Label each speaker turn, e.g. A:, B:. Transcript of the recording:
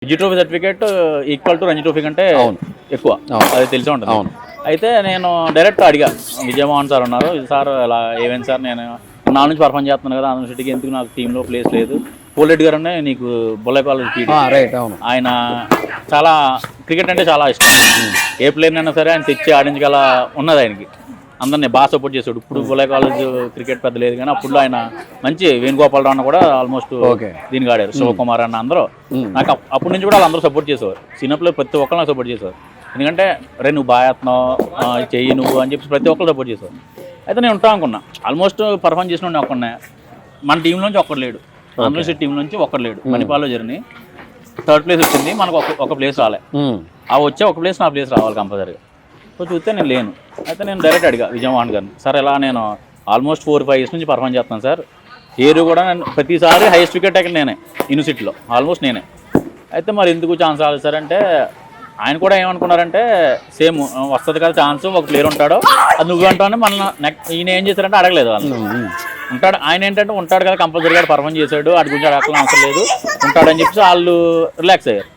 A: Ranji trophy certificate equal to Ranji trophy కంటే ఎక్కువ, అది తెలిసే ఉంటుంది. అయితే నేను డైరెక్ట్ అడిగా, విజయమోహన్ సార్ ఉన్నారు, సార్ ఇలా ఏమైంది సార్, నేను 4 నుంచి పర్ఫార్మ్ చేస్తున్నాను కదా, యూనివర్సిటీకి ఎందుకు నాకు టీంలో ప్లేస్ లేదు, పోలెడ్డి గారు అనే నీకు బొల్లై కాలేజ్ టీడీ, ఆయన చాలా క్రికెట్ అంటే చాలా ఇష్టం, ఏ ప్లేయర్ అయినా సరే ఆయన తెచ్చి ఆడించగల ఉన్నది ఆయనకి, అందరినీ బాగా సపోర్ట్ చేశాడు. ఇప్పుడు బొల్లై కాలేజ్ క్రికెట్ పెద్ద లేదు కానీ అప్పుడు ఆయన మంచి వేణుగోపాలరావు అన్న కూడా ఆల్మోస్ట్ దీనికి ఆడారు, శివకుమార్ అన్న అందరూ నాకు అప్పటి నుంచి కూడా వాళ్ళందరూ సపోర్ట్ చేసేవారు. చిన్నప్పుడు ప్రతి ఒక్కరు నాకు సపోర్ట్ చేసేవారు, ఎందుకంటే రే నువ్వు బాగా ఆడుతున్నావు చెయ్యి నువ్వు అని చెప్పి ప్రతి ఒక్కరు సపోర్ట్ చేసేవారు. అయితే నేను ఉంటా అనుకున్నా, ఆల్మోస్ట్ పర్ఫార్మ్ చేసిన వాడిని ఒక్కడనే, మన టీం నుంచి ఒక్కడు లేడు, యూనివర్సిటీ టీం నుంచి ఒక్కడు లేడు. మణిపాల్లో జర్నీ 3rd ప్లేస్ వచ్చింది, మనకు ఒక ప్లేస్ రాలే, ఆ వచ్చే ఒక ప్లేస్ నా ప్లేస్ రావాలి కంపల్సరీగా. సో చూస్తే నేను లేను. అయితే నేను డైరెక్ట్ అడిగా విజయమోహన్ గారిని, సార్ ఇలా నేను ఆల్మోస్ట్ 4-5 ఇయర్స్ నుంచి పర్ఫార్మ్ చేస్తాను సార్, ఏరు కూడా నేను ప్రతిసారి హైయెస్ట్ వికెట్ టేకర్ నేనే యూనివర్సిటీలో, ఆల్మోస్ట్ నేనే. అయితే మరి ఎందుకు ఛాన్స్ రాలేదు సార్ అంటే, ఆయన కూడా ఏమనుకున్నారంటే సేమ్ వస్తుంది కదా ఛాన్స్, ఒక ప్లేయర్ ఉంటాడో అది నువ్వు అంటావు, మన ఈయన ఏం చేశారంటే అడగలేదు వాళ్ళు, ఉంటాడు ఆయన ఏంటంటే ఉంటాడు కదా కంపల్సరీగా పర్ఫార్మ్ చేశాడు, వాటి గురించి అడగడం అవసరం లేదు ఉంటాడని చెప్పి వాళ్ళు రిలాక్స్ అయ్యారు.